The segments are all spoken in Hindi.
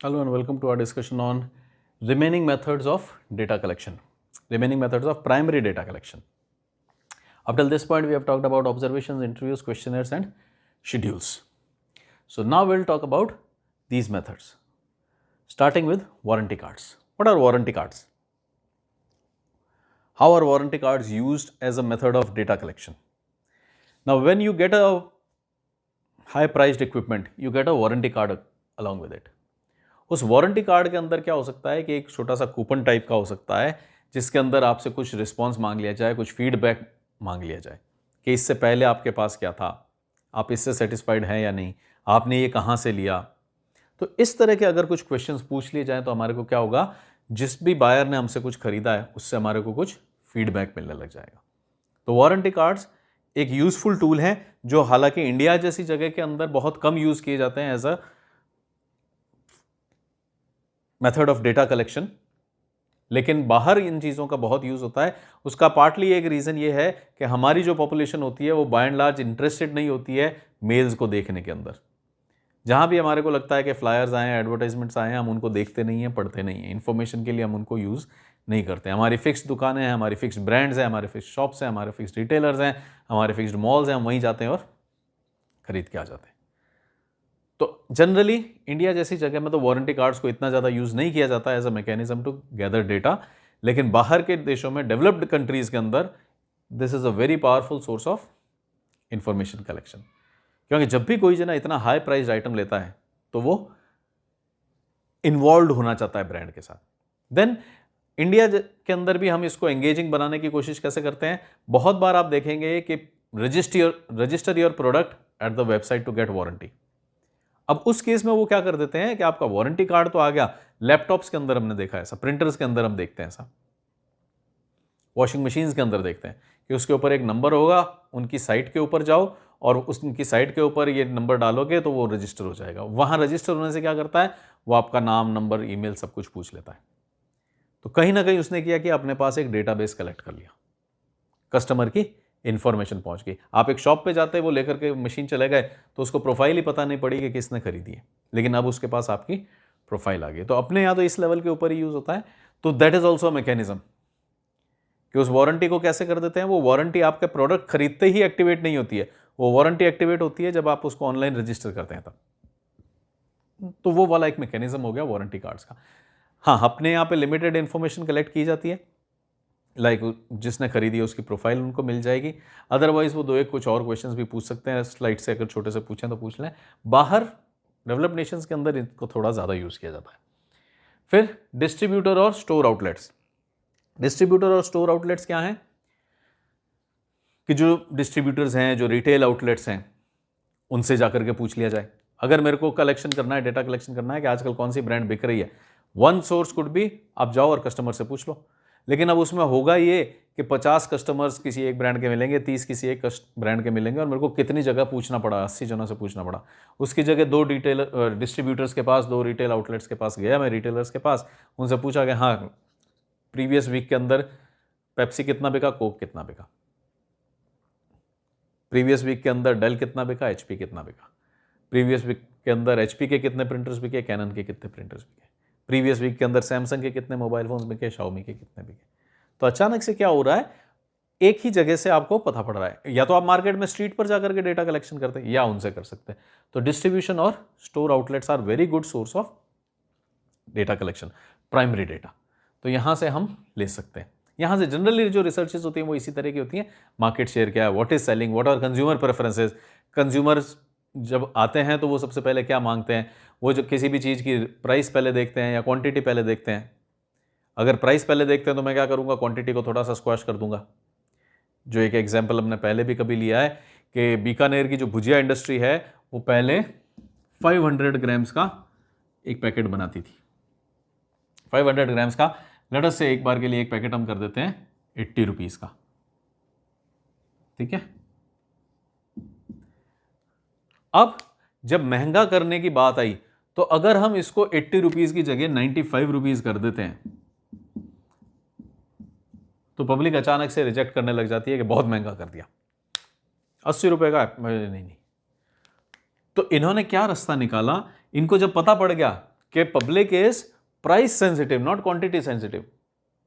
Hello and welcome to our discussion on remaining methods of data collection, remaining methods of primary data collection. Up till this point, we have talked about observations, interviews, questionnaires, and schedules. So now we'll talk about these methods, starting with warranty cards. What are warranty cards? How are warranty cards used as a method of data collection? Now, when you get a high priced equipment, you get a warranty card along with it. उस वारंटी कार्ड के अंदर क्या हो सकता है कि एक छोटा सा कूपन टाइप का हो सकता है जिसके अंदर आपसे कुछ रिस्पांस मांग लिया जाए, कुछ फीडबैक मांग लिया जाए कि इससे पहले आपके पास क्या था, आप इससे सेटिस्फाइड हैं या नहीं, आपने ये कहाँ से लिया। तो इस तरह के अगर कुछ क्वेश्चंस पूछ लिए जाएं तो हमारे को क्या होगा, जिस भी बायर ने हमसे कुछ खरीदा है उससे हमारे को कुछ फीडबैक मिलने लग जाएगा। तो वारंटी कार्ड्स एक यूजफुल टूल है जो हालांकि इंडिया जैसी जगह के अंदर बहुत कम यूज किए जाते हैं as a method of data collection, लेकिन बाहर इन चीज़ों का बहुत यूज़ होता है। उसका पार्टली एक रीज़न ये है कि हमारी जो पॉपुलेशन होती है वो बाय एंड लार्ज इंटरेस्टेड नहीं होती है मेल्स को देखने के अंदर। जहाँ भी हमारे को लगता है कि फ्लायर्स आए हैं, एडवर्टाइजमेंट्स आए हैं, हम उनको देखते नहीं हैं, पढ़ते नहीं हैं, इन्फॉर्मेशन के लिए हम उनको यूज़ नहीं करते। हमारी फिक्स्ड दुकानें हैं, हमारी फिक्स्ड ब्रांड्स हैं, हमारे फिक्स्ड शॉप्स हैं, हमारे फिक्स्ड रिटेलर्स हैं, हमारे फिक्स्ड मॉल्स हैं, हम वहीं जाते हैं और ख़रीद के आ जाते हैं। तो जनरली इंडिया जैसी जगह में तो वारंटी कार्ड्स को इतना ज़्यादा यूज़ नहीं किया जाता as a mechanism to gather data, लेकिन बाहर के देशों में, डेवलप्ड कंट्रीज़ के अंदर this is a very powerful source of information collection. क्योंकि जब भी कोई जना इतना हाई प्राइस आइटम लेता है तो वो इन्वॉल्व होना चाहता है ब्रांड के साथ। देन इंडिया के अंदर भी हम इसको एंगेजिंग बनाने की कोशिश कैसे करते हैं, बहुत बार आप देखेंगे कि register your product at the website to get warranty. अब उस केस में वो क्या कर देते हैं कि आपका वारंटी कार्ड तो आ गया, लैपटॉप्स के अंदर हमने देखा है ऐसा, प्रिंटर्स के अंदर हम देखते हैं ऐसा, वॉशिंग मशीन्स के अंदर देखते हैं कि उसके ऊपर एक नंबर होगा, उनकी साइट के ऊपर जाओ और उनकी साइट के ऊपर ये नंबर डालोगे तो वो रजिस्टर हो जाएगा। वहाँ रजिस्टर होने से क्या करता है, वो आपका नाम, नंबर, ईमेल सब कुछ पूछ लेता है। तो कहीं ना कहीं उसने किया कि अपने पास एक डेटाबेस कलेक्ट कर लिया, कस्टमर की इंफॉर्मेशन पहुंच गई। आप एक शॉप पे जाते हैं, वो लेकर के मशीन चले गए तो उसको प्रोफाइल ही पता नहीं पड़ी कि किसने खरीदी है, लेकिन अब उसके पास आपकी प्रोफाइल आ गई। तो अपने यहाँ तो इस लेवल के ऊपर ही यूज होता है। तो दैट इज ऑल्सो मैकेनिज्म कि उस वारंटी को कैसे कर देते हैं, वो वारंटी आपके प्रोडक्ट खरीदते ही एक्टिवेट नहीं होती है, वो वारंटी एक्टिवेट होती है जब आप उसको ऑनलाइन रजिस्टर करते हैं तब। तो वो वाला एक मैकेनिज्म हो गया वारंटी कार्ड्स का। हाँ, अपने यहाँ पे लिमिटेड इंफॉर्मेशन कलेक्ट की जाती है, लाइक जिसने खरीदी है उसकी प्रोफाइल उनको मिल जाएगी। अदरवाइज वो दो एक कुछ और क्वेश्चंस भी पूछ सकते हैं स्लाइड से, अगर छोटे से पूछें तो पूछ लें। बाहर डेवलप्ड नेशंस के अंदर इनको थोड़ा ज़्यादा यूज़ किया जाता है। फिर डिस्ट्रीब्यूटर और स्टोर आउटलेट्स। डिस्ट्रीब्यूटर और स्टोर आउटलेट्स क्या हैं कि जो डिस्ट्रीब्यूटर्स हैं, जो रिटेल आउटलेट्स हैं, उनसे जाकर के पूछ लिया जाए। अगर मेरे को कलेक्शन करना है, डेटा कलेक्शन करना है कि आजकल कौन सी ब्रांड बिक रही है, वन सोर्स कुड बी आप जाओ और कस्टमर से पूछ लो। लेकिन अब उसमें होगा ये कि 50 कस्टमर्स किसी एक ब्रांड के मिलेंगे, 30 किसी एक ब्रांड के मिलेंगे, और मेरे को कितनी जगह पूछना पड़ा, 80 जनों से पूछना पड़ा। उसकी जगह 2 डिस्ट्रीब्यूटर्स के पास, 2 रिटेल आउटलेट्स के पास गया मैं, रिटेलर्स के पास, उनसे पूछा कि हाँ प्रीवियस वीक के अंदर पेप्सी कितना बिका, कोक कितना बिका, प्रीवियस वीक के अंदर डेल कितना बिका, HP कितना बिका, प्रीवियस वीक के अंदर HP के कितने प्रिंटर्स बिके, कैनन के कितने प्रिंटर्स बिके, प्रीवियस वीक के अंदर सैमसंग के कितने मोबाइल फोन्स बिके, शाओमी के कितने बिके। तो अचानक से क्या हो रहा है, एक ही जगह से आपको पता पड़ रहा है। या तो आप मार्केट में स्ट्रीट पर जाकर के डेटा कलेक्शन करते हैं या उनसे कर सकते हैं। तो डिस्ट्रीब्यूशन और store outlets are very good source of data collection, primary data. तो यहां से हम ले सकते हैं। यहां से जनरली जो रिसर्चेस होती हैं वो इसी तरह की होती हैं। मार्केट शेयर क्या है, what is selling, what are consumer preferences. Consumers जब आते हैं तो वो सबसे पहले क्या मांगते हैं, वो जो किसी भी चीज़ की प्राइस पहले देखते हैं या क्वांटिटी पहले देखते हैं। अगर प्राइस पहले देखते हैं तो मैं क्या करूँगा, क्वांटिटी को थोड़ा सा स्क्वैश कर दूंगा। जो एक एग्जांपल हमने पहले भी कभी लिया है कि बीकानेर की जो भुजिया इंडस्ट्री है वो पहले 500 ग्राम्स का एक पैकेट बनाती थी। 500 ग्राम्स का, लेट अस से एक बार के लिए एक पैकेट हम कर देते हैं 80 रुपीज़ का, ठीक है। अब जब महंगा करने की बात आई तो अगर हम इसको 80 रुपीज़ की जगह 95 रुपीज़ कर देते हैं तो पब्लिक अचानक से रिजेक्ट करने लग जाती है कि बहुत महंगा कर दिया, 80 रुपए का नहीं। तो इन्होंने क्या रास्ता निकाला, इनको जब पता पड़ गया कि public is price sensitive not quantity sensitive.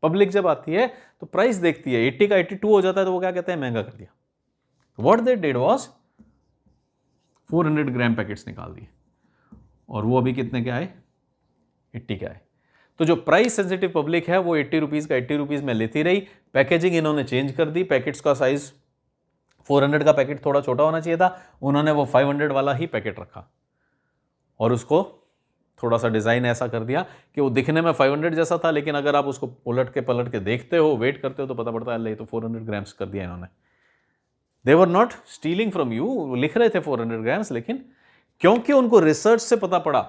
Public जब आती है तो प्राइस देखती है, 80 का 82 हो जाता है तो वो क्या कहते हैं, महंगा कर दिया। What they did was 400 gram packets निकाल दिए और वो अभी कितने के आए, 80 के आए। तो जो प्राइस सेंसिटिव पब्लिक है वो 80 रुपीज का 80 रुपीज में लेती रही। पैकेजिंग इन्होंने चेंज कर दी, पैकेट्स का साइज 400 का पैकेट थोड़ा छोटा होना चाहिए था, उन्होंने वो 500 वाला ही पैकेट रखा और उसको थोड़ा सा डिजाइन ऐसा कर दिया कि वो दिखने में 500 जैसा था, लेकिन अगर आप उसको उलट के देखते हो, वेट करते हो तो पता पड़ता है ये तो 400 ग्राम्स कर दिया इन्होंने। They were not stealing from you, लिख रहे थे 400 ग्राम्स, लेकिन क्योंकि उनको रिसर्च से पता पड़ा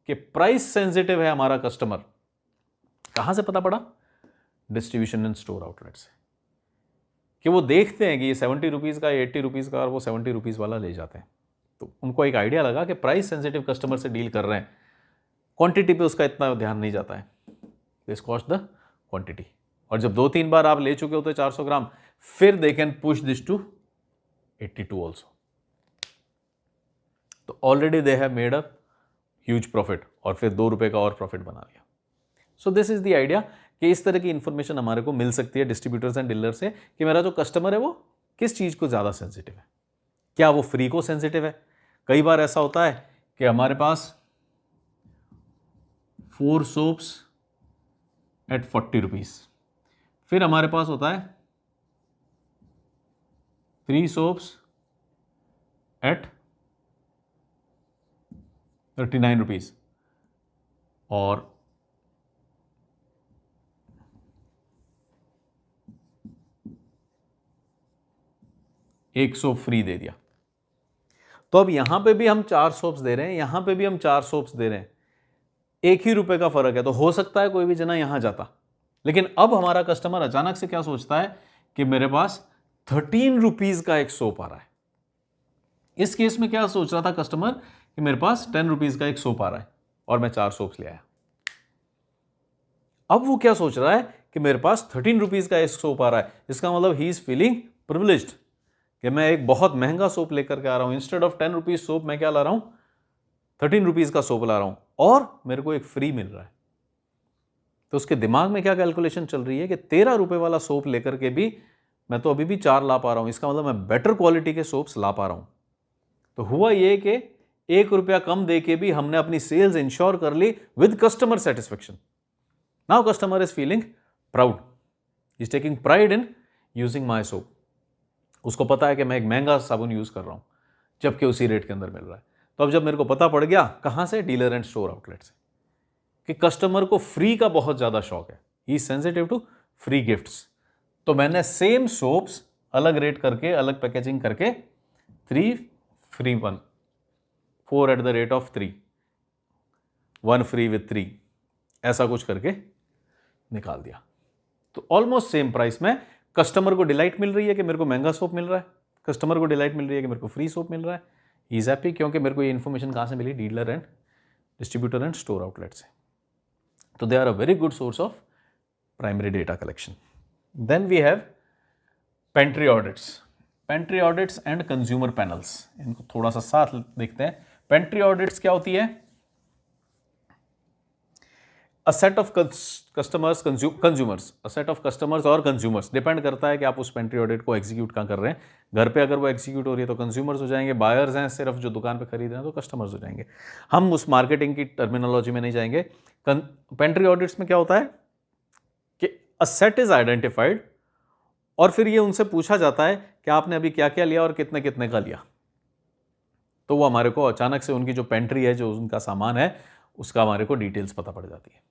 कि प्राइस सेंसिटिव है हमारा कस्टमर। कहां से पता पड़ा, डिस्ट्रीब्यूशन एंड स्टोर आउटलेट से, कि वो देखते हैं कि ये 70 रुपीज का 80 रुपीज का और वो 70 रुपीज वाला ले जाते हैं। तो उनको एक आइडिया लगा कि प्राइस सेंसिटिव कस्टमर से डील कर रहे हैं, क्वांटिटी पे उसका इतना ध्यान नहीं जाता है, दिस कॉस्ट द क्वांटिटी। और जब 2-3 बार आप ले चुके होते 400 ग्राम, फिर they can push this to 82 also. तो already they have made a huge profit और फिर 2 रुपए का और प्रॉफिट बना लिया। So this is the idea कि इस तरह की इंफॉर्मेशन हमारे को मिल सकती है डिस्ट्रीब्यूटर्स एंड डीलर से कि मेरा जो कस्टमर है वो किस चीज को ज्यादा सेंसिटिव है। क्या वो फ्री को सेंसिटिव है? कई बार ऐसा होता है कि हमारे पास 4 सोप्स एट 40 रुपीज, फिर हमारे पास होता है 3 सोप्स एट 39 रुपीज और 1 सोप फ्री दे दिया। तो अब यहां पे भी हम 4 सोप्स दे रहे हैं, यहां पे भी हम 4 सोप्स दे रहे हैं, 1 ही रुपए का फर्क है। तो हो सकता है कोई भी जना यहां जाता, लेकिन अब हमारा कस्टमर अचानक से क्या सोचता है कि मेरे पास 13 रुपीज का एक सोप आ रहा है। इस केस में क्या सोच रहा था कस्टमर कि मेरे पास 10 रुपीज का एक सोप आ रहा है और मैं 4 सोप्स ले आया। अब वो क्या सोच रहा है कि मेरे पास 13 रुपीज का एक सोप आ रहा है, इसका मतलब ही इज फीलिंग प्रिविलेज्ड कि मैं एक बहुत महंगा सोप लेकर के आ रहा हूं। इंस्टेड ऑफ 10 रुपीज सोप मैं क्या ला रहा हूं, 13 रुपीज का सोप ला रहा हूं और मेरे को एक फ्री मिल रहा है। तो उसके दिमाग में क्या कैलकुलेशन चल रही है कि 13 रुपए वाला सोप लेकर के भी मैं तो अभी भी 4 ला पा रहा हूं, इसका मतलब मैं बेटर क्वालिटी के सोप्स ला पा रहा हूं। तो हुआ ये कि 1 रुपया कम दे के भी हमने अपनी सेल्स इंश्योर कर ली with customer satisfaction. Now customer is feeling proud, is taking pride in using my soap. उसको पता है कि मैं एक महंगा साबुन यूज कर रहा हूं जबकि उसी रेट के अंदर मिल रहा है। तो अब जब मेरे को पता पड़ गया, कहां से, डीलर एंड स्टोर आउटलेट से, कि कस्टमर को फ्री का बहुत ज्यादा शौक है, he is sensitive to free gifts. तो मैंने सेम सोप्स अलग रेट करके, अलग पैकेजिंग करके 3 free 1, 4 at the rate of 3, 1 free with 3, ऐसा कुछ करके निकाल दिया। तो ऑलमोस्ट सेम प्राइस में कस्टमर को डिलाइट मिल रही है कि मेरे को महंगा सोप मिल रहा है, कस्टमर को डिलाइट मिल रही है कि मेरे को फ्री सोप मिल रहा है। ही इज हैप्पी क्योंकि मेरे को ये इन्फॉर्मेशन कहां से मिली, dealer and distributor and store outlet से। तो they are a very good source of primary data collection. Then we have pantry audits, pantry audits and consumer panels. इनको थोड़ा सा साथ देखते हैं। पेंट्री ऑडिट्स क्या होती है? A set of customers, consumers, a set of customers और कंज्यूमर्स, डिपेंड करता है कि आप उस पेंट्री ऑडिट को एग्जीक्यूट कहाँ कर रहे हैं। घर पे अगर वो एग्जीक्यूट हो रही है तो कंज्यूमर्स हो जाएंगे, बायर्स हैं सिर्फ जो दुकान पे खरीद रहे हैं तो कस्टमर्स हो जाएंगे। हम उस मार्केटिंग की टर्मिनोलॉजी में नहीं जाएंगे। पेंट्री ऑडिट्स में क्या होता है कि अ सेट इज आइडेंटिफाइड और फिर ये उनसे पूछा जाता है कि आपने अभी क्या क्या लिया और कितने कितने का लिया। तो वो हमारे को अचानक से उनकी जो पेंट्री है, जो उनका सामान है, उसका हमारे को डिटेल्स पता पड़ जाती है।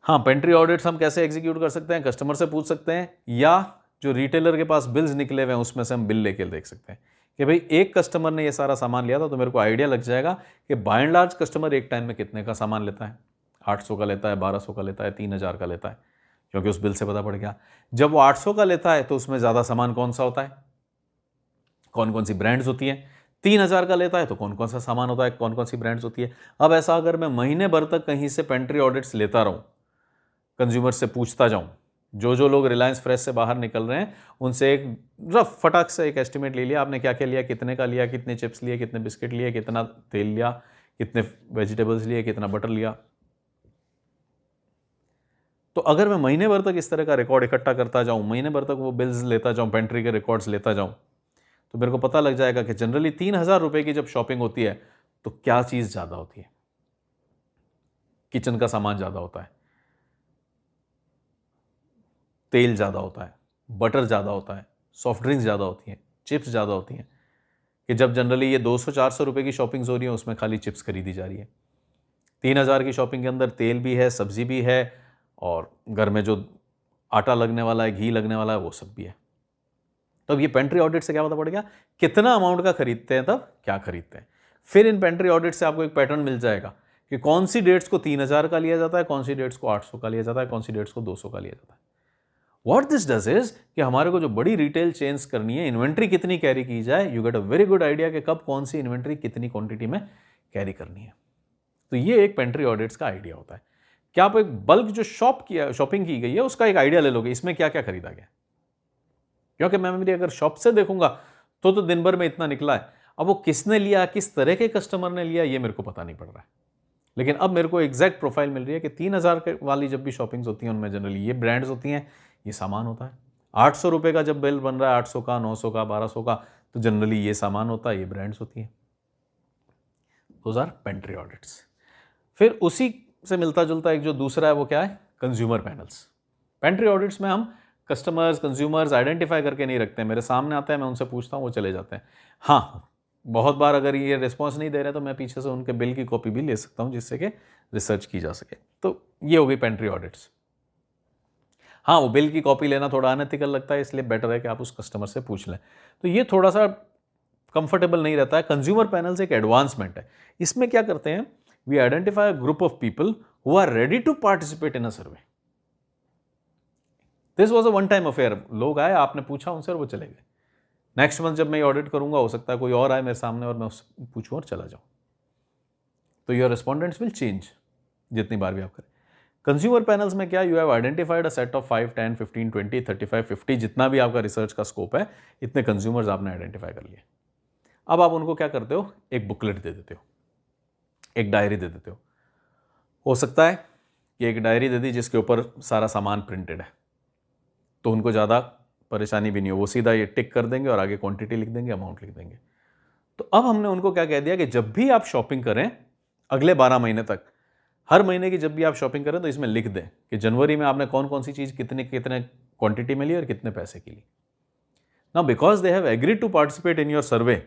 हाँ, पेंट्री ऑडिट्स हम कैसे एग्जीक्यूट कर सकते हैं? कस्टमर से पूछ सकते हैं या जो रिटेलर के पास बिल्स निकले हुए हैं उसमें से हम बिल लेके देख सकते हैं कि भाई एक कस्टमर ने ये सारा सामान लिया था, तो मेरे को आइडिया लग जाएगा कि बाय एंड लार्ज कस्टमर एक टाइम में कितने का सामान लेता है। 800 का लेता है, 1200 का लेता है, 3000 का लेता है, क्योंकि उस बिल से पता पड़ गया। जब वो 800 का लेता है तो उसमें ज़्यादा सामान कौन सा होता है, कौन कौन सी ब्रांड्स होती हैं। 3000 का लेता है तो कौन कौन सा सामान होता है, कौन कौन सी ब्रांड्स होती है। अब ऐसा अगर मैं महीने भर तक कहीं से पेंट्री ऑडिट्स लेता रहूं, कंज्यूमर से पूछता जाऊं, जो लोग रिलायंस फ्रेश से बाहर निकल रहे हैं उनसे एक रफ फटाक से एक एस्टिमेट ले लिया, आपने क्या क्या लिया, कितने का लिया, कितने चिप्स लिए, कितने बिस्किट लिए, कितना तेल लिया, कितने वेजिटेबल्स लिए, कितना बटर लिया। तो अगर मैं महीने भर तक इस तरह का रिकॉर्ड इकट्ठा करता जाऊं, महीने भर तक वो बिल्स लेता जाऊं, पेंट्री के रिकॉर्ड्स लेता जाऊं, तो मेरे को पता लग जाएगा कि जनरली 3,000 रुपए की जब शॉपिंग होती है तो क्या चीज ज्यादा होती है। किचन का सामान ज्यादा होता है, तेल ज्यादा होता है, बटर ज्यादा होता है, सॉफ्ट ड्रिंक्स ज्यादा होती हैं, चिप्स ज्यादा होती हैं। कि जब जनरली ये 200-400 रुपए की शॉपिंग्स हो रही है, उसमें खाली चिप्स खरीदी जा रही है। 3,000 की शॉपिंग के अंदर तेल भी है, सब्जी भी है, और घर में जो आटा लगने वाला है, घी लगने वाला है, वो सब भी है। तो अब ये पेंट्री ऑडिट से क्या पता पड़ गया, कितना अमाउंट का खरीदते हैं, तब क्या खरीदते हैं। फिर इन पेंट्री ऑडिट से आपको एक पैटर्न मिल जाएगा कि कौन सी डेट्स को 3,000 का लिया जाता है, कौन सी डेट्स को 800 का लिया जाता है, कौन सी डेट्स को 200 का लिया जाता है। व्हाट दिस डज इज कि हमारे को जो बड़ी रिटेल चेंज करनी है, इन्वेंट्री कितनी कैरी की जाए, you get a very good idea कि कब कौन सी इन्वेंट्री कितनी क्वांटिटी में कैरी करनी है। तो ये एक पेंट्री ऑडिट्स का आइडिया होता है कि आप एक बल्क जो शॉपिंग की गई है उसका एक आइडिया ले लोगे, इसमें क्या क्या खरीदा गया। क्योंकि मैं मेरी अगर शॉप से देखूंगा तो दिन भर में इतना निकला है, अब वो किसने लिया, किस तरह के कस्टमर ने लिया, ये मेरे को पता नहीं पड़ रहा है। लेकिन अब मेरे को एग्जैक्ट प्रोफाइल मिल रही है कि 3,000 वाली जब भी शॉपिंग्स होती हैं उनमें जनरली ये ब्रांड्स होती हैं, ये सामान होता है। 800 रुपये का जब बिल बन रहा है, 800 का, 900 का, 1200 का, तो जनरली ये सामान होता है, ये ब्रांड्स होती हैं। Those are pantry audits. फिर उसी से मिलता जुलता एक जो दूसरा है वो क्या है, कंज्यूमर पैनल्स। पेंट्री ऑडिट्स में हम कस्टमर्स, कंज्यूमर्स आइडेंटिफाई करके नहीं रखते हैं, मेरे सामने आते हैं, मैं उनसे पूछता हूँ, वो चले जाते हैं। हाँ, बहुत बार अगर ये रिस्पॉन्स नहीं दे रहे तो मैं पीछे से उनके बिल की कॉपी भी ले सकता हूँ जिससे कि रिसर्च की जा सके। तो ये हो गई पेंट्री ऑडिट्स। हाँ, वो बिल की कॉपी लेना थोड़ा अनएथिकल लगता है, इसलिए बेटर है कि आप उस कस्टमर से पूछ लें। तो ये थोड़ा सा कंफर्टेबल नहीं रहता है। कंज्यूमर पैनल्स एक एडवांसमेंट है। इसमें क्या करते हैं, we identify a group of people who are ready to participate in a survey. This was a one time affair, लोग आए, आपने पूछा उनसे और वो चले गए। नेक्स्ट मंथ जब मैं ऑडिट करूंगा, हो सकता है कोई और आए मेरे सामने और मैं उससे पूछूं और चला जाऊं। तो योर रिस्पॉन्डेंट्स विल चेंज जितनी बार भी आप करें। कंज्यूमर पैनल्स में क्या, you have identified a set of 5, 10, 15, 20, 35, 50, जितना भी आपका रिसर्च का स्कोप है, इतने कंज्यूमर्स आपने आइडेंटिफाई कर लिए। अब आप उनको क्या करते हो, एक बुकलेट दे देते हो, एक डायरी दे देते हो सकता है कि एक डायरी दे दी जिसके ऊपर सारा सामान प्रिंटेड है, तो उनको ज़्यादा परेशानी भी नहीं हो, वो सीधा ये टिक कर देंगे और आगे क्वांटिटी लिख देंगे, अमाउंट लिख देंगे। तो अब हमने उनको क्या कह दिया कि जब भी आप शॉपिंग करें अगले 12 महीने तक, हर महीने की जब भी आप शॉपिंग करें तो इसमें लिख दें कि जनवरी में आपने कौन कौन सी चीज़ कितने कितने क्वांटिटी में ली और कितने पैसे की ली। Now because they have agreed to participate in your survey,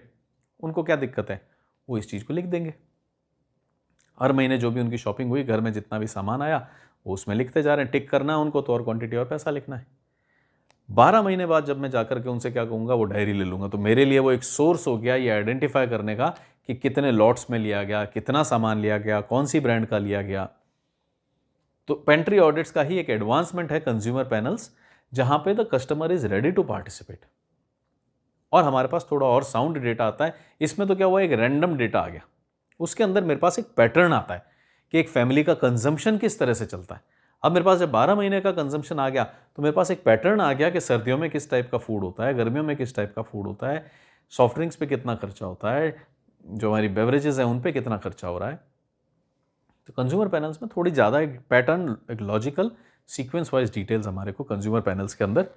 उनको क्या दिक्कत है, वो इस चीज़ को लिख देंगे। हर महीने जो भी उनकी शॉपिंग हुई, घर में जितना भी सामान आया, वो उसमें लिखते जा रहे हैं, टिक करना है उनको तो, और क्वांटिटी और पैसा लिखना है। 12 महीने बाद जब मैं जाकर के उनसे क्या कहूँगा, वो डायरी ले लूँगा, तो मेरे लिए वो एक सोर्स हो गया ये आइडेंटिफाई करने का कि कितने लॉट्स में लिया गया, कितना सामान लिया गया, कौन सी ब्रांड का लिया गया। तो पेंट्री ऑडिट्स का ही एक एडवांसमेंट है कंज्यूमर पैनल्स, जहां पे the customer is ready to participate. और हमारे पास थोड़ा और साउंड डेटा आता है। इसमें तो क्या हुआ, एक रैंडम डेटा आ गया, उसके अंदर मेरे पास एक पैटर्न आता है कि एक फैमिली का कंजम्पशन किस तरह से चलता है। अब मेरे पास जब 12 महीने का कंजम्पशन आ गया तो मेरे पास एक पैटर्न आ गया कि सर्दियों में किस टाइप का फूड होता है, गर्मियों में किस टाइप का फूड होता है, सॉफ्ट ड्रिंक्स पे कितना खर्चा होता है, जो हमारी बेवरेजेस हैं उन पे कितना खर्चा हो रहा है। तो कंज्यूमर पैनल्स में थोड़ी ज़्यादा एक पैटर्न, एक लॉजिकल सीक्वेंस वाइज डिटेल्स हमारे को कंज्यूमर पैनल्स के अंदर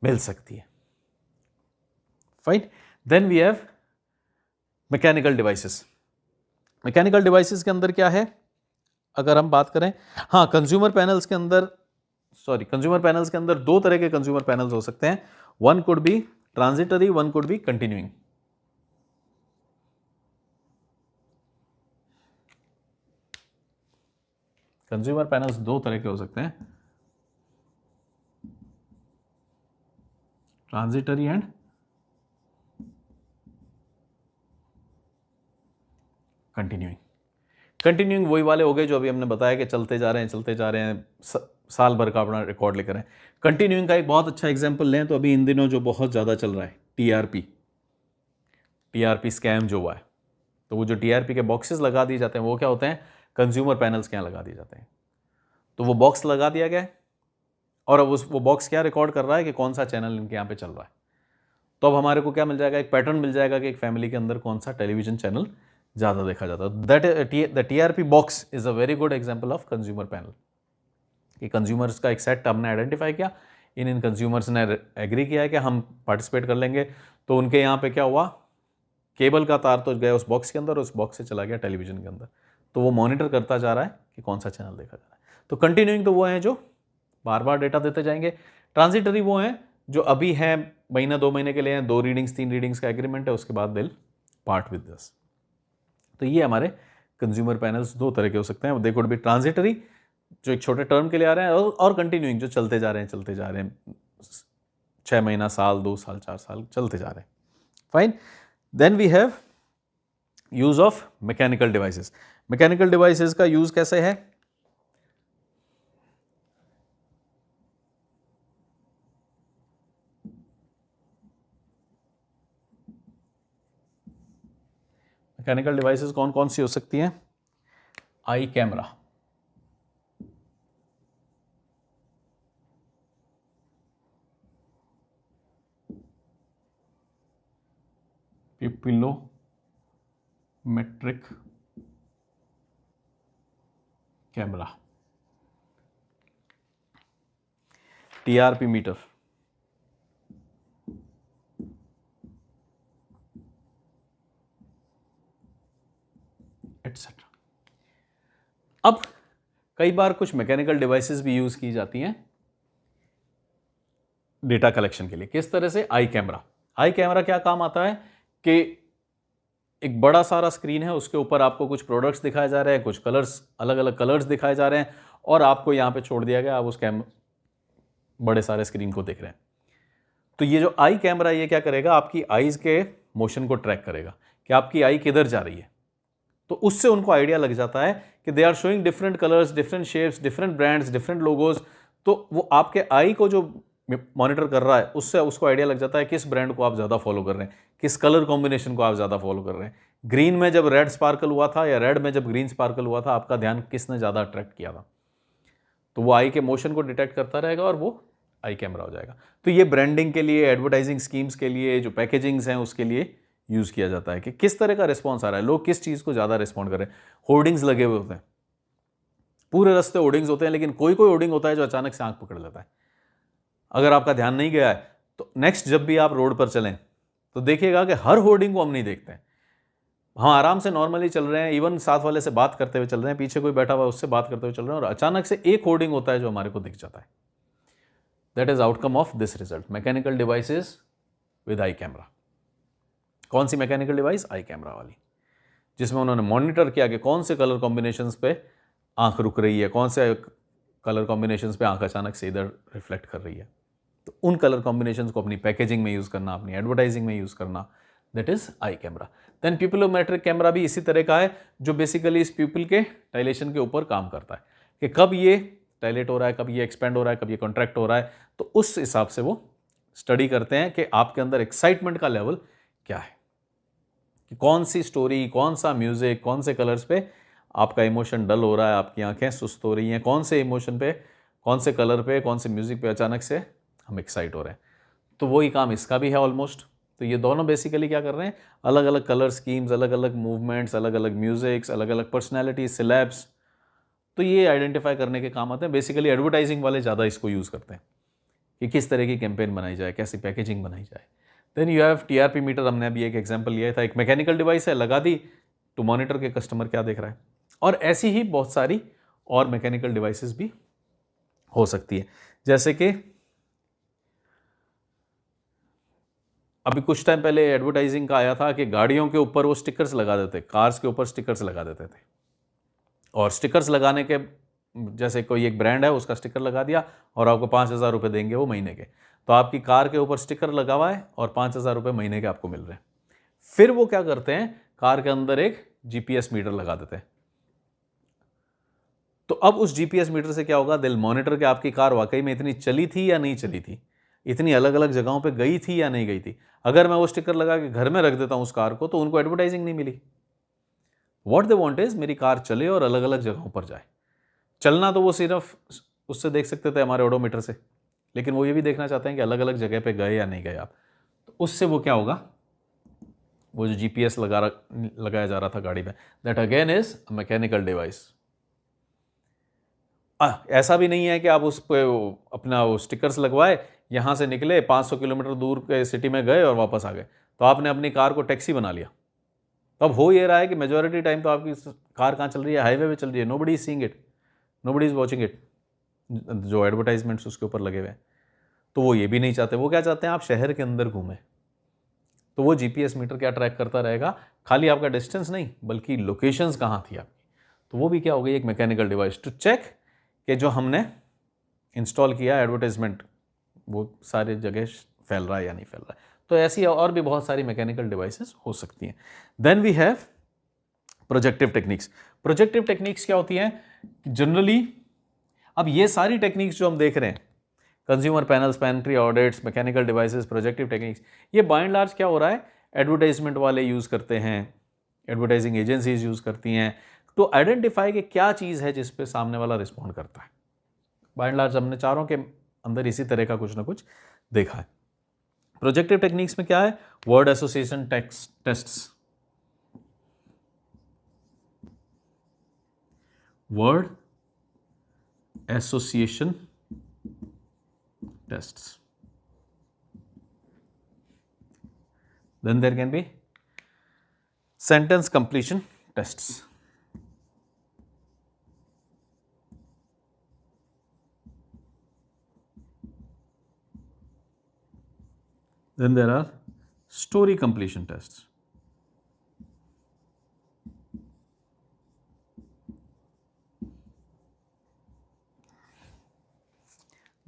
मिल सकती है। Fine, then we have mechanical devices. Mechanical devices के अंदर क्या है, अगर हम बात करें, हाँ, कंज्यूमर पैनल्स के अंदर दो तरह के कंज्यूमर पैनल्स हो सकते हैं। One could be transitory, one could be continuing. Consumer panels दो तरह के हो सकते हैं, ट्रांजिटरी एंड कंटिन्यूइंग। कंटिन्यूइंग वही वाले हो गए जो अभी हमने बताया कि चलते जा रहे हैं, साल भर का अपना रिकॉर्ड लेकर आए। कंटिन्यूइंग का एक बहुत अच्छा एग्जांपल लें तो अभी इन दिनों जो बहुत ज़्यादा चल रहा है, टीआरपी स्कैम जो हुआ है, तो वो जो टीआरपी के बॉक्सेस लगा दिए जाते हैं वो क्या होते हैं, कंज्यूमर पैनल्स के यहाँ लगा दिए जाते हैं। तो वो बॉक्स लगा दिया गया है और अब वो बॉक्स क्या रिकॉर्ड कर रहा है कि कौन सा चैनल इनके यहाँ पे चल रहा है। तो अब हमारे को क्या मिल जाएगा, एक पैटर्न मिल जाएगा कि एक फैमिली के अंदर कौन सा टेलीविजन चैनल ज़्यादा देखा जाता है। That the TRP box is a very good example of consumer panel, कि कंज्यूमर्स का एक सेट हमने आइडेंटिफाई किया, इन कंज्यूमर्स ने एग्री किया है कि हम पार्टिसिपेट कर लेंगे, तो उनके यहाँ पे क्या हुआ, केबल का तार तो गया उस बॉक्स के अंदर, उस बॉक्स से चला गया टेलीविजन के अंदर, तो वो मॉनिटर करता जा रहा है कि कौन सा चैनल देखा जा रहा है। तो कंटिन्यूइंग तो वो हैं जो बार बार डेटा देते जाएंगे, ट्रांजिटरी वो हैं जो अभी हैं महीना 2 महीने के लिए हैं, 2 रीडिंग्स 3 रीडिंग्स का एग्रीमेंट है, उसके बाद दिल पार्ट विद दिस। तो ये हमारे कंज्यूमर पैनल्स 2 तरह के हो सकते हैं, दे कुड बी ट्रांजिटरी जो एक छोटे टर्म के लिए आ रहे हैं, और कंटिन्यूइंग जो चलते जा रहे हैं 6 महीना, साल, 2 साल, 4 साल चलते जा रहे हैं। Fine. Then we have use of mechanical devices. Mechanical devices का यूज कैसे है? मैकेनिकल डिवाइसेस कौन कौन सी हो सकती हैं? Eye camera, pupillometric camera, TRP meter, etcetera. अब कई बार कुछ मैकेनिकल डिवाइसेस भी यूज की जाती हैं डेटा कलेक्शन के लिए। किस तरह से? आई कैमरा। आई कैमरा क्या काम आता है कि एक बड़ा सारा स्क्रीन है, उसके ऊपर आपको कुछ प्रोडक्ट्स दिखाए जा रहे हैं, कुछ कलर्स, अलग अलग कलर्स दिखाए जा रहे हैं, और आपको यहाँ पे छोड़ दिया गया, आप उस बड़े सारे स्क्रीन को देख रहे हैं। तो ये जो आई कैमरा, ये क्या करेगा, आपकी आईज के मोशन को ट्रैक करेगा कि आपकी आई किधर जा रही है। तो उससे उनको आइडिया लग जाता है कि they are showing different colours, different shapes, different brands, different logos. तो वो आपके आई को जो मॉनिटर कर रहा है, उससे उसको आइडिया लग जाता है किस ब्रांड को आप ज़्यादा फॉलो कर रहे हैं, किस कलर कॉम्बिनेशन को आप ज़्यादा फॉलो कर रहे हैं। ग्रीन में जब रेड स्पार्कल हुआ था या रेड में जब ग्रीन स्पार्कल हुआ था, आपका ध्यान किसने ज़्यादा अट्रैक्ट किया था। तो वो आई के मोशन को डिटेक्ट करता रहेगा और वो आई कैमरा हो जाएगा। तो ये ब्रांडिंग के लिए, एडवर्टाइजिंग स्कीम्स के लिए, जो पैकेजिंग्स हैं उसके लिए यूज़ किया जाता है कि किस तरह का रिस्पॉन्स आ रहा है, लोग किस चीज़ को ज़्यादा रिस्पॉन्ड कर रहे हैं। होर्डिंग्स लगे हुए होते हैं, पूरे रास्ते होर्डिंग्स होते हैं, लेकिन कोई कोई होर्डिंग होता है जो अचानक से आंख पकड़ लेता है। अगर आपका ध्यान नहीं गया है तो नेक्स्ट जब भी आप रोड पर चलें तो देखिएगा कि हर होर्डिंग को हम नहीं देखते हैं। हम आराम से नॉर्मली चल रहे हैं, इवन साथ वाले से बात करते हुए चल रहे हैं, पीछे कोई बैठा हुआ है उससे बात करते हुए चल रहे हैं, और अचानक से एक होर्डिंग होता है जो हमारे को दिख जाता है। That is outcome of this result, mechanical devices with I camera. कौन सी मैकेनिकल डिवाइस? आई कैमरा वाली, जिसमें उन्होंने मॉनिटर किया कि कौन से कलर कॉम्बिनेशंस पे आंख रुक रही है, कौन से कलर कॉम्बिनेशंस पे आंख अचानक से इधर रिफ्लेक्ट कर रही है। तो उन कलर कॉम्बिनेशंस को अपनी पैकेजिंग में यूज़ करना, अपनी एडवर्टाइजिंग में यूज़ करना, that is eye camera. Then pupillometric camera भी इसी तरह का है, जो बेसिकली इस प्यूपिल के डायलेशन के ऊपर काम करता है कि कब ये डायलेट हो रहा है, कब ये एक्सपेंड हो रहा है, कब ये कॉन्ट्रैक्ट हो रहा है। तो उस हिसाब से वो स्टडी करते हैं कि आपके अंदर एक्साइटमेंट का लेवल क्या है, कि कौन सी स्टोरी, कौन सा म्यूजिक, कौन से कलर्स पे आपका इमोशन डल हो रहा है, आपकी आंखें सुस्त हो रही हैं, कौन से इमोशन पे, कौन से कलर पे, कौन से म्यूजिक पे अचानक से हम एक्साइट हो रहे हैं। तो वही काम इसका भी है ऑलमोस्ट। तो ये दोनों बेसिकली क्या कर रहे हैं, अलग अलग कलर स्कीम्स, अलग अलग मूवमेंट्स, अलग अलग म्यूजिक्स, अलग अलग पर्सनैलिटी, सिलेब्स, तो ये आइडेंटिफाई करने के काम आते हैं। बेसिकली एडवर्टाइजिंग वाले ज़्यादा इसको यूज़ करते हैं कि किस तरह की कैंपेन बनाई जाए, कैसी पैकेजिंग बनाई जाए। Then you have TRP meter, हमने अभी एक एग्जांपल लिया था, एक मैकेनिकल डिवाइस है, लगा दी टू मॉनिटर के कस्टमर क्या देख रहा है। और ऐसी ही बहुत सारी और मैकेनिकल डिवाइसेस भी हो सकती है, जैसे कि अभी कुछ टाइम पहले एडवर्टाइजिंग का आया था कि गाड़ियों के ऊपर वो स्टिकर्स लगा देते, कार्स के ऊपर स्टिकर्स लगा देते थे, और स्टिकर्स लगाने के, जैसे कोई एक ब्रांड है उसका स्टिकर लगा दिया और आपको 5,000 रुपये देंगे वो महीने के, तो आपकी कार के ऊपर स्टिकर लगा हुआ है और 5,000 रुपये महीने के आपको मिल रहे हैं। फिर वो क्या करते हैं, कार के अंदर एक GPS मीटर लगा देते हैं। तो अब उस GPS मीटर से क्या होगा, दिल मॉनिटर के आपकी कार वाकई में इतनी चली थी या नहीं चली थी, इतनी अलग अलग जगहों पे गई थी या नहीं गई थी। अगर मैं वो स्टिकर लगा के घर में रख देता हूँ उस कार को, तो उनको एडवर्टाइजिंग नहीं मिली। व्हाट दे वांट इज मेरी कार चले और अलग अलग जगहों पर जाए। चलना तो वो सिर्फ उससे देख सकते थे, हमारे ओडोमीटर से, लेकिन वो ये भी देखना चाहते हैं कि अलग अलग जगह पे गए या नहीं गए आप। तो उससे वो क्या होगा, वो जो GPS लगाया जा रहा था गाड़ी में, that again is a mechanical device. ऐसा भी नहीं है कि आप उस पर अपना वो स्टिकर्स लगवाए, यहाँ से निकले 500 किलोमीटर दूर के सिटी में गए और वापस आ गए, तो आपने अपनी कार को टैक्सी बना लिया। तो अब हो ये रहा है कि मेजॉरिटी टाइम तो आपकी कार कहाँ चल रही है, हाईवे पे चल रही है, nobody is seeing it, nobody is watching it, जो एडवर्टाइजमेंट्स उसके ऊपर लगे हुए हैं। तो वो ये भी नहीं चाहते, वो क्या चाहते हैं, आप शहर के अंदर घूमें। तो वो GPS मीटर क्या ट्रैक करता रहेगा, खाली आपका डिस्टेंस नहीं बल्कि लोकेशंस कहाँ थी आपकी। तो वो भी क्या हो गई, एक मैकेनिकल डिवाइस टू चेक कि जो हमने इंस्टॉल किया एडवर्टाइजमेंट वो सारे जगह फैल रहा है या नहीं फैल रहा है। तो ऐसी और भी बहुत सारी मैकेनिकल डिवाइसेस हो सकती हैं। Then we have projective techniques. Projective techniques क्या होती हैं जनरली, अब ये सारी टेक्निक्स जो हम देख रहे हैं, consumer panels, pantry audits, mechanical devices, projective techniques, ये बाय एंड लार्ज क्या हो रहा है, एडवर्टाइजमेंट वाले यूज़ करते हैं, एडवर्टाइजिंग एजेंसीज यूज़ करती हैं टू आइडेंटिफाई कि क्या चीज़ है जिस पे सामने वाला रिस्पॉन्ड करता है। बाय एंड लार्ज हमने चारों के अंदर इसी तरह का कुछ ना कुछ देखा है। प्रोजेक्टिव टेक्निक्स में क्या है, word association tests, word association tests. Then there can be sentence completion tests. Then there are story completion tests.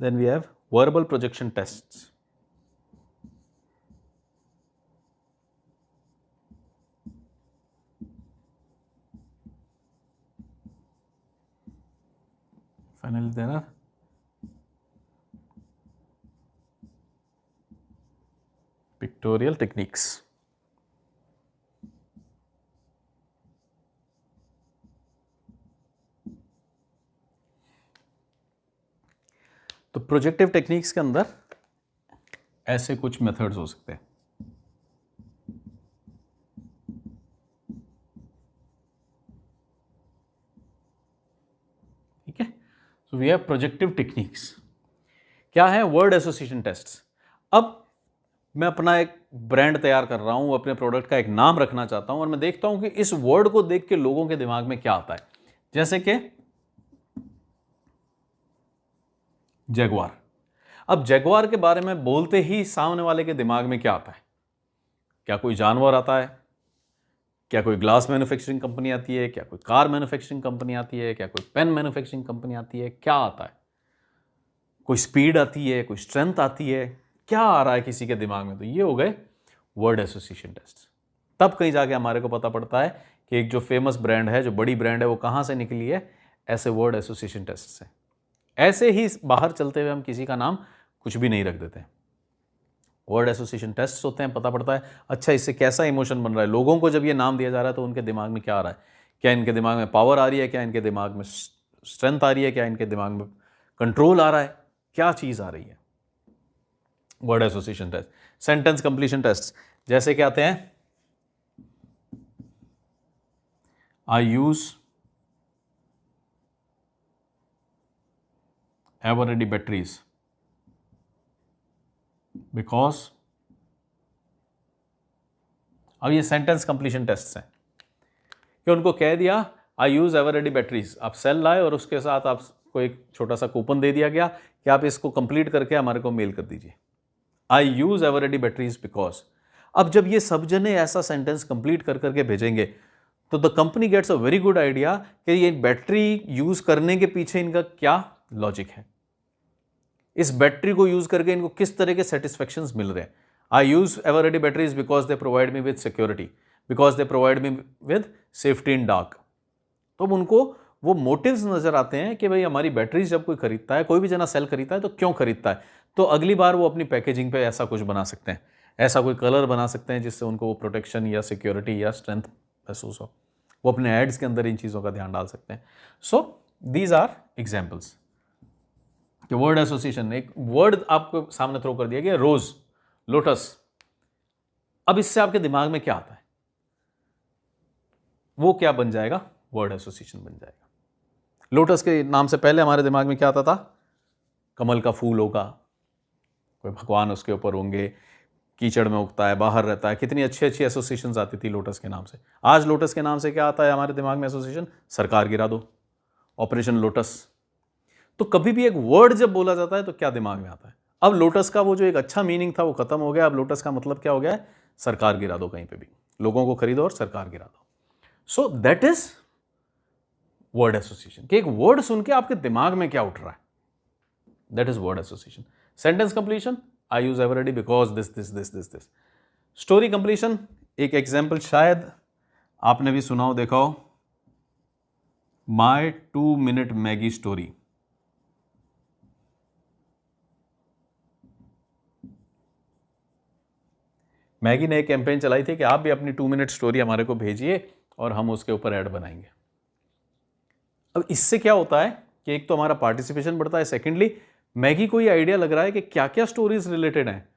Then we have verbal projection tests. Finally, there are pictorial techniques. तो प्रोजेक्टिव टेक्निक्स के अंदर ऐसे कुछ मेथड्स हो सकते हैं। ठीक है, so we have projective techniques. क्या है, वर्ड एसोसिएशन टेस्ट्स। अब मैं अपना एक ब्रांड तैयार कर रहा हूं, अपने प्रोडक्ट का एक नाम रखना चाहता हूं और मैं देखता हूं कि इस वर्ड को देख के लोगों के दिमाग में क्या आता है। जैसे कि जैगुआर। अब जैगुआर के बारे में बोलते ही सामने वाले के दिमाग में क्या आता है, क्या कोई जानवर आता है, क्या कोई ग्लास मैन्युफैक्चरिंग कंपनी आती है, क्या कोई कार मैन्युफैक्चरिंग कंपनी आती है, क्या कोई पेन मैन्युफैक्चरिंग कंपनी आती है, क्या आता है, कोई स्पीड आती है, कोई स्ट्रेंथ आती है, क्या आ रहा है किसी के दिमाग में। तो ये हो गए वर्ड एसोसिएशन टेस्ट। तब कहीं जाके हमारे को पता पड़ता है कि एक जो फेमस ब्रांड है, जो बड़ी ब्रांड है, वो कहाँ से निकली है, ऐसे वर्ड एसोसिएशन टेस्ट से। ऐसे ही बाहर चलते हुए हम किसी का नाम कुछ भी नहीं रख देते हैं। वर्ड एसोसिएशन टेस्ट होते हैं, पता पड़ता है अच्छा इससे कैसा इमोशन बन रहा है, लोगों को जब ये नाम दिया जा रहा है तो उनके दिमाग में क्या आ रहा है, क्या इनके दिमाग में पावर आ रही है, क्या इनके दिमाग में स्ट्रेंथ आ रही है, क्या इनके दिमाग में कंट्रोल आ रहा है, क्या चीज़ आ रही है। Word association test. Sentence completion test जैसे क्या आते हैं, I use ever ready batteries because, अब ये सेंटेंस कंप्लीशन टेस्ट हैं कि उनको कह दिया आई यूज एवर रेडी बैटरीज, आप सेल लाए और उसके साथ आपको एक छोटा सा कूपन दे दिया गया कि आप इसको कंप्लीट करके हमारे को मेल कर दीजिए। I use Eveready batteries because. अब जब ये सब जने ऐसा सेंटेंस कंप्लीट कर करके भेजेंगे तो the company gets a very good idea कि ये बैटरी यूज करने के पीछे इनका क्या लॉजिक है, इस बैटरी को यूज करके इनको किस तरह के सेटिस्फैक्शंस मिल रहे हैं। I use Eveready batteries because they provide me with security, because they provide me with safety in dark. तो उनको वो मोटिव्स नजर आते हैं कि भाई हमारी बैटरीज जब कोई खरीदता है, कोई भी जना सेल खरीदता है तो क्यों खरीदता है। तो अगली बार वो अपनी पैकेजिंग पे ऐसा कुछ बना सकते हैं, ऐसा कोई कलर बना सकते हैं जिससे उनको वो प्रोटेक्शन या सिक्योरिटी या स्ट्रेंथ महसूस हो। वो अपने एड्स के अंदर इन चीज़ों का ध्यान डाल सकते हैं। सो दीज आर एग्जाम्पल्स कि वर्ड एसोसिएशन। एक वर्ड आपको सामने थ्रो कर दिया गया, रोज, लोटस, अब इससे आपके दिमाग में क्या आता है, वो क्या बन जाएगा, वर्ड एसोसिएशन बन जाएगा। लोटस के नाम से पहले हमारे दिमाग में क्या आता था, कमल का फूल होगा, कोई भगवान उसके ऊपर होंगे, कीचड़ में उगता है, बाहर रहता है, कितनी अच्छी अच्छी एसोसिएशंस आती थी लोटस के नाम से। आज लोटस के नाम से क्या आता है हमारे दिमाग में एसोसिएशन, सरकार गिरा दो, ऑपरेशन लोटस। तो कभी भी एक वर्ड जब बोला जाता है तो क्या दिमाग में आता है। अब लोटस का वो जो एक अच्छा मीनिंग था वो खत्म हो गया। अब लोटस का मतलब क्या हो गया है, सरकार गिरा दो, कहीं पे भी लोगों को खरीदो और सरकार गिरा दो। So that is word association, कि एक वर्ड सुन के आपके दिमाग में क्या उठ रहा है, that is word association. Sentence completion, I use ever ready because this this this this this. Story completion, एक एग्जाम्पल शायद आपने भी सुना हो, देखा हो, माई 2 मिनट मैगी स्टोरी। मैगी ने एक कैंपेन चलाई थी कि आप भी अपनी 2 मिनट स्टोरी हमारे को भेजिए और हम उसके ऊपर ऐड बनाएंगे। अब इससे क्या होता है कि एक तो हमारा पार्टिसिपेशन बढ़ता है, सेकेंडली मैगी को ये आइडिया लग रहा है कि क्या क्या स्टोरीज रिलेटेड हैं।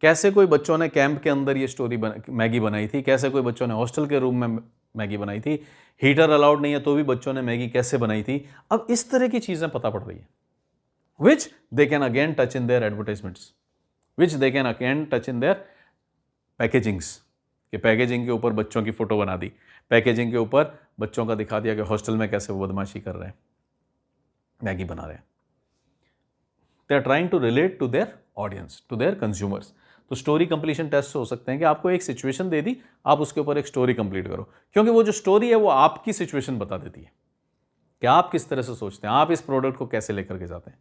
कैसे कोई बच्चों ने कैंप के अंदर ये स्टोरी मैगी बनाई थी, कैसे कोई बच्चों ने हॉस्टल के रूम में मैगी बनाई थी, हीटर अलाउड नहीं है तो भी बच्चों ने मैगी कैसे बनाई थी। अब इस तरह की चीजें पता पड़ रही है, which they can again touch in their advertisements, which they can again touch in their packagings, कि पैकेजिंग के ऊपर बच्चों की फोटो बना दी, पैकेजिंग के ऊपर बच्चों का दिखा दिया कि हॉस्टल में कैसे वो बदमाशी कर रहे हैं, मैगी बना रहे हैं। They are trying to relate to their audience, to their consumers. तो स्टोरी कंप्लीशन टेस्ट हो सकते हैं कि आपको एक सिचुएशन दे दी, आप उसके ऊपर एक स्टोरी कंप्लीट करो, क्योंकि वो जो स्टोरी है वो आपकी सिचुएशन बता देती है कि आप किस तरह से सोचते हैं, आप इस प्रोडक्ट को कैसे लेकर के जाते हैं।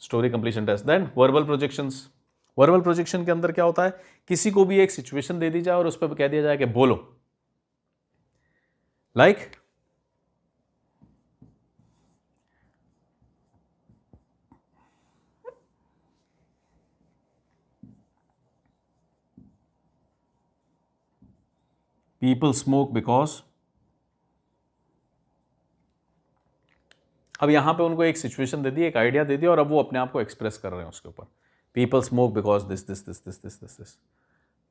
Story completion test. Then verbal projections. Verbal projection के अंदर क्या होता है, किसी को भी एक सिचुएशन दे दी जाए और उस पर कह दिया जाए कि बोलो, लाइक पीपल स्मोक बिकॉज। अब यहां पे उनको एक सिचुएशन दे दी, एक आइडिया दे दिया और अब वो अपने आप को एक्सप्रेस कर रहे हैं उसके ऊपर। People smoke because this this this this this this this.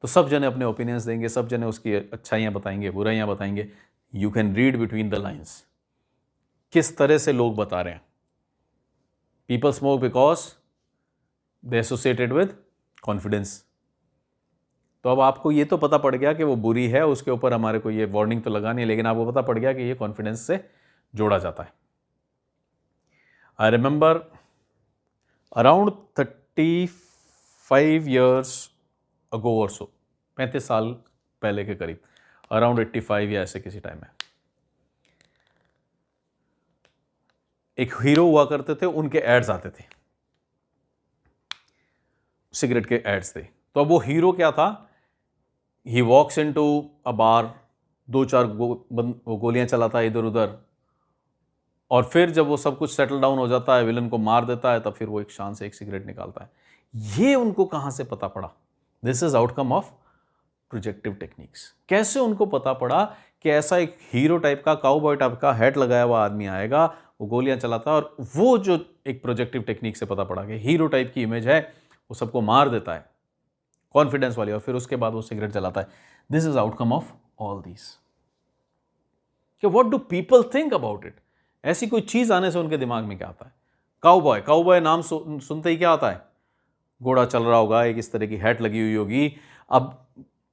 तो सब जने अपने ओपिनियंस देंगे, सब जने उसकी अच्छाइयां बताएंगे, बुराइयां बताएंगे। You can read between the lines किस तरह से लोग बता रहे हैं। People smoke because they associated with confidence. तो अब आपको ये तो पता पड़ गया कि वो बुरी है, उसके ऊपर हमारे को ये वार्निंग तो लगानी है, लेकिन आपको पता पड़ गया कि ये कॉन्फिडेंस से जोड़ा जाता है। आई रिमेंबर अराउंड 35 years अगो और सो, 35 साल पहले के करीब, अराउंड 85 या ऐसे किसी टाइम में, एक हीरो हुआ करते थे, उनके एड्स आते थे, सिगरेट के एड्स थे। तो अब वो हीरो क्या था, ही वॉक्स इनटू अ बार, 2-4 गोलियां चलाता है इधर उधर, और फिर जब वो सब कुछ सेटल डाउन हो जाता है, विलन को मार देता है, तब फिर वो एक शान से एक सिगरेट निकालता है। ये उनको कहां से पता पड़ा? This is outcome of projective techniques. कैसे उनको पता पड़ा कि ऐसा एक हीरो टाइप का, काउबॉय टाइप का हैट लगाया हुआ आदमी आएगा, वो गोलियां चलाता है, और वो जो एक प्रोजेक्टिव टेक्निक से पता पड़ा कि हीरो टाइप की इमेज है, वो सबको मार देता है कॉन्फिडेंस वाली, और फिर उसके बाद वो सिगरेट जलाता है। This is outcome of all this. कि what do people think about it? ऐसी कोई चीज आने से उनके दिमाग में क्या आता है? काउबॉय, काउबॉय नाम सुनते ही क्या आता है? घोड़ा चल रहा होगा, एक इस तरह की हैट लगी हुई होगी, अब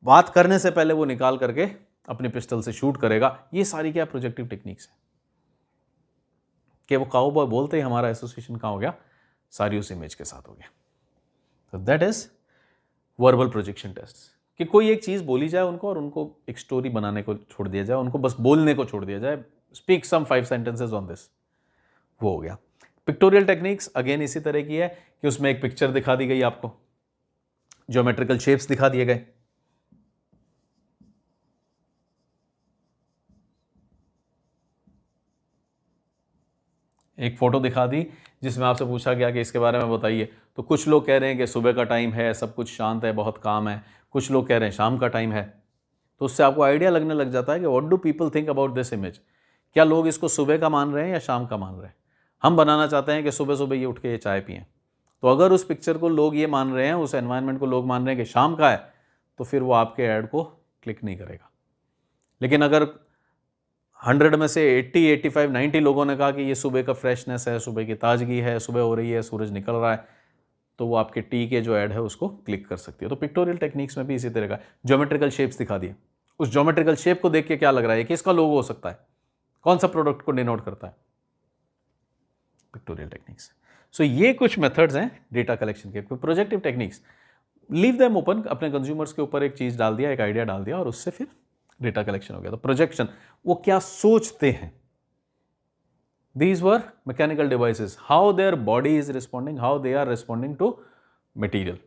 बात करने से पहले वो निकाल करके अपने पिस्टल से शूट करेगा। ये सारी क्या प्रोजेक्टिव टेक्निक्स है कि वो काउबॉय बोलते ही हमारा एसोसिएशन कहाँ हो गया? सारी उस इमेज के साथ हो गया। तो that is verbal projection test, कि कोई एक चीज बोली जाए उनको और उनको एक स्टोरी बनाने को छोड़ दिया जाए, उनको बस बोलने को छोड़ दिया जाए, speak some 5 sentences on this, वो हो गया। पिक्टोरियल टेक्निक्स अगेन इसी तरह की है कि उसमें एक पिक्चर दिखा दी गई, आपको ज्योमेट्रिकल शेप्स दिखा दिए गए, एक फोटो दिखा दी जिसमें आपसे पूछा गया कि इसके बारे में बताइए। तो कुछ लोग कह रहे हैं कि सुबह का टाइम है, सब कुछ शांत है, बहुत काम है, कुछ लोग कह रहे हैं शाम का टाइम है। तो उससे आपको आइडिया लगने लग जाता है कि what do people think about this image. क्या लोग इसको सुबह का मान रहे हैं या शाम का मान रहे हैं? हम बनाना चाहते हैं कि सुबह सुबह ये उठ के ये चाय पिएं। तो अगर उस पिक्चर को लोग ये मान रहे हैं, उस एनवायरनमेंट को लोग मान रहे हैं कि शाम का है, तो फिर वो आपके ऐड को क्लिक नहीं करेगा। लेकिन अगर 100 में से 80, 85, 90 लोगों ने कहा कि ये सुबह का फ्रेशनेस है, सुबह की ताजगी है, सुबह हो रही है, सूरज निकल रहा है, तो वो आपके टी के जो ऐड है उसको क्लिक कर सकती है। तो पिक्टोरियल टेक्निक्स में भी इसी तरह का ज्योमेट्रिकल शेप्स दिखा दिए, उस ज्योमेट्रिकल शेप को देख के क्या लग रहा है कि इसका लोगो हो सकता है, कौन सा प्रोडक्ट को डिनोट करता है, पिक्टोरियल टेक्निक्स। सो ये कुछ मेथड्स हैं डेटा कलेक्शन के। Projective techniques, leave them open, अपने कंज्यूमर्स के ऊपर एक चीज डाल दिया, एक आइडिया डाल दिया और उससे फिर डेटा कलेक्शन हो गया। तो प्रोजेक्शन, वो क्या सोचते हैं, these were mechanical devices, how their body is responding, how they are responding to material,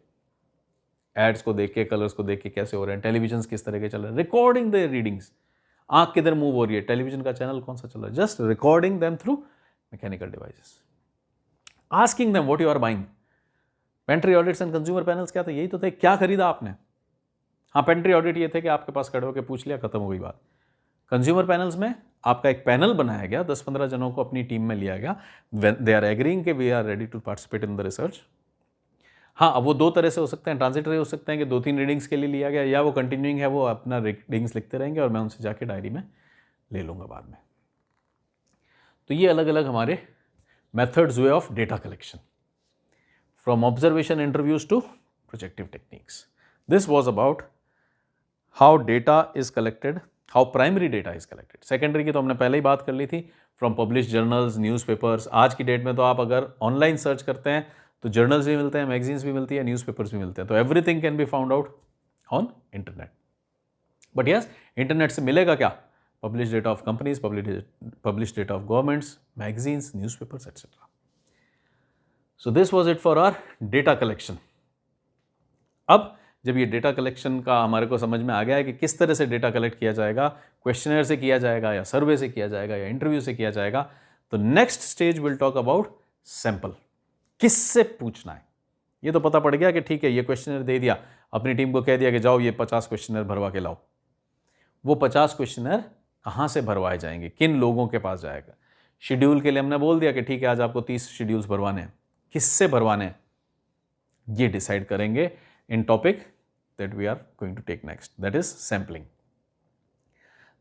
ads को देख के, कलर्स को देख के कैसे हो रहे हैं, टेलीविजन किस तरह के चल रहे हैं, रिकॉर्डिंग द रीडिंग्स, आंख किधर मूव हो रही है, टेलीविजन का चैनल कौन सा चल रहा है, just recording them through mechanical devices, asking them what you are buying. Pantry audits and consumer panels क्या थे, यही तो थे, क्या खरीदा आपने। हाँ, पेंट्री ऑडिट ये थे कि आपके पास खड़े होकर पूछ लिया, खत्म हो गई बात। कंज्यूमर पैनल्स में आपका एक पैनल बनाया गया, 10-15 जनों को अपनी टीम में लिया गया, दे आर एग्रीइंग कि we are ready to participate in the research. हाँ, अब वो दो तरह से हो सकते हैं, ट्रांजिटरी हो सकते हैं कि 2-3 रीडिंग्स के लिए लिया गया, या वो कंटिन्यूइंग है, वो अपना रीडिंग्स लिखते रहेंगे और मैं उनसे जाके डायरी में ले लूँगा बाद में। तो ये अलग अलग हमारे मेथड्स हुए of data collection, from observation interviews to projective techniques. This was about how data is collected, how primary data is collected. Secondary की तो हमने पहले ही बात कर ली थी, फ्रॉम पब्लिश जर्नल्स, न्यूज़पेपर्स। आज की डेट में तो आप अगर ऑनलाइन सर्च करते हैं तो जर्नल्स भी मिलते हैं, मैगजीन्स भी मिलती है, न्यूज़पेपर्स भी मिलते हैं, तो everything can be found out on internet. But yes, internet से मिलेगा क्या, publish data of companies, publish data of governments, magazines, newspapers etcetera. So this was it for our data collection. अब जब ये डेटा कलेक्शन का हमारे को समझ में आ गया है कि किस तरह से डेटा कलेक्ट किया जाएगा, क्वेश्चनर से किया जाएगा या सर्वे से किया जाएगा या इंटरव्यू से किया जाएगा, तो next stage will talk about sample, किससे पूछना है। ये तो पता पड़ गया कि ठीक है, ये क्वेश्चनर दे दिया, अपनी टीम को कह दिया कि जाओ ये 50 क्वेश्चनर भरवा के लाओ। वो 50 क्वेश्चनर कहाँ से भरवाए जाएंगे, किन लोगों के पास जाएगा। शेड्यूल के लिए हमने बोल दिया कि ठीक है, आज आपको 30 शेड्यूल्स भरवाने हैं, किससे भरवाने हैं ये डिसाइड करेंगे in topic that we are going to take next, that is sampling.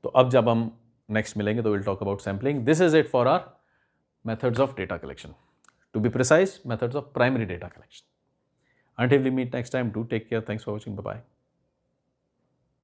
तो अब जब हम next मिलेंगे तो we'll talk about sampling. This is it for our methods of data collection. To be precise, methods of primary data collection. Until we meet next time, do take care. Thanks for watching. Bye-bye.